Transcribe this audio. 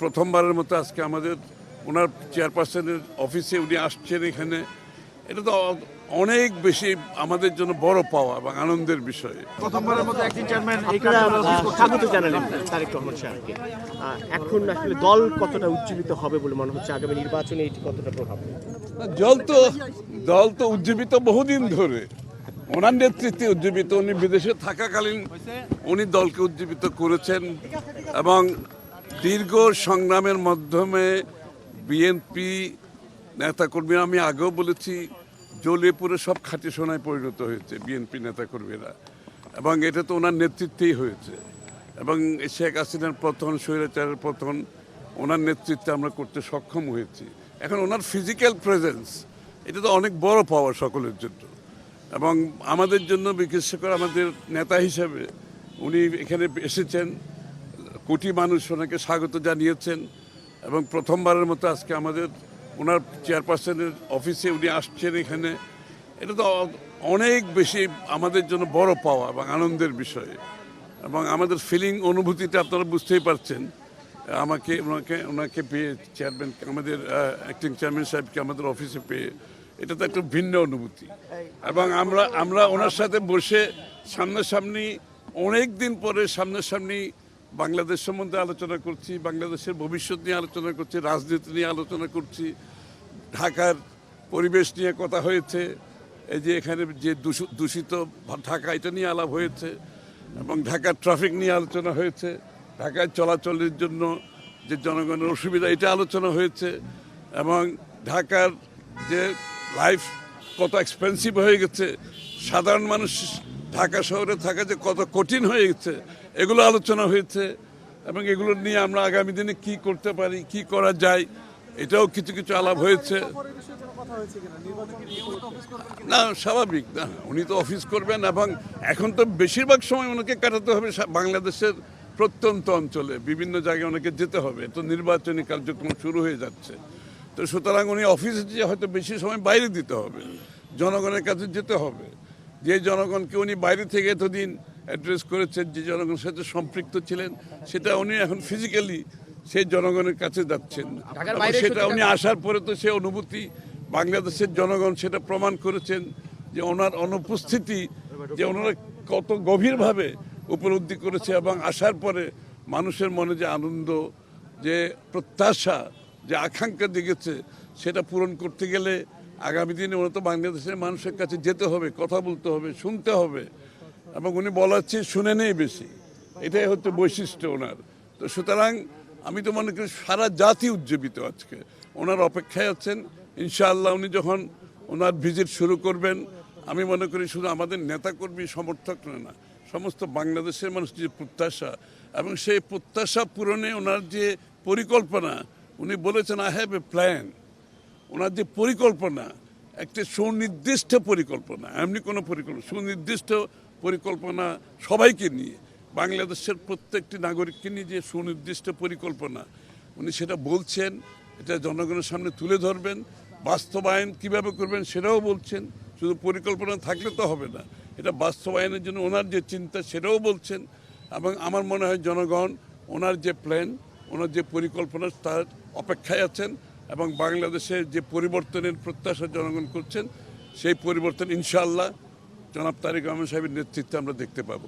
প্রথমবারের মতো আজকে আমাদের ওনার চেয়ারপারসনের অফিসে উনি আসছেন এখানে, এটা তো অনেক বেশি আমাদের জন্য বড় পাওয়া এবং আনন্দের বিষয়। প্রথমবারের মতো একজন চেয়ারম্যান এই আপনারা কার্যক্রম স্বাগত জানালেন তারেক রহমান সাহেবকে। এখন আসলে দল কতটা উজ্জীবিত হবে বলে মনে হচ্ছে? আগামী নির্বাচনে এটি কতটা প্রভাব ফেলবে? দল তো উজ্জীবিত বহুদিন ধরে, ওনার নেতৃত্বে উজ্জীবিত। উনি বিদেশে থাকাকালীন উনি দলকে উজ্জীবিত করেছেন এবং দীর্ঘ সংগ্রামের মাধ্যমে বিএনপি নেতাকর্মীরা, আমি আগেও বলেছি, জ্বলিয়ে পুরে সব খাঁটি সোনায় পরিণত হয়েছে বিএনপি নেতাকর্মীরা, এবং এটা তো ওনার নেতৃত্বেই হয়েছে। এবং শেখ হাসিনার পতন, স্বৈরাচারের পতন ওনার নেতৃত্বে আমরা করতে সক্ষম হয়েছি। এখন ওনার ফিজিক্যাল প্রেজেন্স, এটা তো অনেক বড় পাওয়া সকলের জন্য, এবং আমাদের জন্য, বিশেষ করে আমাদের নেতা হিসেবে উনি এখানে এসেছেন। কোটি মানুষ ওনাকে স্বাগত জানিয়েছেন, এবং প্রথমবারের মতো আজকে আমাদের ওনার চেয়ারপারসনের অফিসে উনি আসছেন এখানে, এটা তো অনেক বেশি আমাদের জন্য বড় পাওয়া এবং আনন্দের বিষয়। এবং আমাদের ফিলিং, অনুভূতিটা আপনারা বুঝতেই পারছেন। ওনাকে পেয়ে, চেয়ারম্যান, আমাদের অ্যাক্টিং চেয়ারম্যান সাহেবকে আমাদের অফিসে পেয়ে, এটা তো একটা ভিন্ন অনুভূতি। এবং আমরা ওনার সাথে বসে সামনাসামনি, অনেক দিন পরে সামনাসামনি বাংলাদেশ সম্বন্ধে আলোচনা করছি, বাংলাদেশের ভবিষ্যৎ নিয়ে আলোচনা করছি, রাজনীতি নিয়ে আলোচনা করছি, ঢাকার পরিবেশ নিয়ে কথা হয়েছে, এই যে এখানে যে দূষিত ঢাকা, এটা নিয়ে আলাপ হয়েছে, এবং ঢাকার ট্রাফিক নিয়ে আলোচনা হয়েছে, ঢাকায় চলাচলের জন্য যে জনগণের অসুবিধা, এটা আলোচনা হয়েছে, এবং ঢাকার যে লাইফ কত এক্সপেন্সিভ হয়ে গেছে, সাধারণ মানুষ ঢাকা শহরে থাকা যে কত কঠিন হয়ে গেছে, এগুলো আলোচনা হয়েছে। এবং এগুলো নিয়ে আমরা আগামী দিনে কি করতে পারি, কি করা যায়, এটাও কিছু কিছু আলাপ হয়েছে। না, স্বাভাবিক না, উনি তো অফিস করবেন, এবং এখন তো বেশিরভাগ সময় ওনাকে কাটাতে হবে বাংলাদেশের প্রত্যন্ত অঞ্চলে, বিভিন্ন জায়গায় ওনাকে যেতে হবে, তো নির্বাচনী কার্যক্রম শুরু হয়ে যাচ্ছে। তো সুতরাং উনি অফিসে যে হয়তো বেশি সময় বাইরে দিতে হবে, জনগণের কাছে যেতে হবে। যে জনগণকে উনি বাইরে থেকে এতদিন অ্যাড্রেস করেছেন, যে জনগণের সাথে সম্পৃক্ত ছিলেন, সেটা উনি এখন ফিজিক্যালি সেই জনগণের কাছে যাচ্ছেন। সেটা উনি আসার পরে তো সে অনুভূতি বাংলাদেশের জনগণ সেটা প্রমাণ করেছেন, যে ওনার অনুপস্থিতি, যে ওনারা কত গভীরভাবে উপলব্ধি করেছে, এবং আসার পরে মানুষের মনে যে আনন্দ, যে প্রত্যাশা, যে আকাঙ্ক্ষা জেগেছে, সেটা পূরণ করতে গেলে আগামী দিনে ওরা তো বাংলাদেশের মানুষের কাছে যেতে হবে, কথা বলতে হবে, শুনতে হবে, এবং উনি বলার চেয়ে শুনে নেই বেশি, এটাই হচ্ছে বৈশিষ্ট্য ওনার। তো সুতরাং আমি তো মনে করি সারা জাতি উজ্জীবিত আজকে, ওনার অপেক্ষায় আছেন। ইনশাআল্লাহ উনি যখন ওনার ভিজিট শুরু করবেন, আমি মনে করি শুধু আমাদের নেতাকর্মী সমর্থক না, সমস্ত বাংলাদেশের মানুষ যে প্রত্যাশা, এবং সেই প্রত্যাশা পূরণে ওনার যে পরিকল্পনা, উনি বলেছেন আই হ্যাভ এ প্ল্যান। ওনার যে পরিকল্পনা, একটা সুনির্দিষ্ট পরিকল্পনা, এমনি কোনো পরিকল্পনা, সুনির্দিষ্ট পরিকল্পনা, সবাইকে নিয়ে, বাংলাদেশের প্রত্যেকটি নাগরিককে নিয়ে যে সুনির্দিষ্ট পরিকল্পনা, উনি সেটা বলছেন, এটা জনগণের সামনে তুলে ধরবেন। বাস্তবায়ন কিভাবে করবেন সেটাও বলছেন, শুধু পরিকল্পনা থাকলে তো হবে না, এটা বাস্তবায়নের জন্য ওনার যে চিন্তা সেটাও বলছেন। এবং আমার মনে হয় জনগণ ওনার যে প্ল্যান, ওনার যে পরিকল্পনা, তার অপেক্ষায় আছেন, এবং বাংলাদেশের যে পরিবর্তনের প্রত্যাশা জনগণ করছেন, সেই পরিবর্তন ইনশাআল্লাহ জনাব তারেক রহমান সাহেবের নেতৃত্বে আমরা দেখতে পাবো।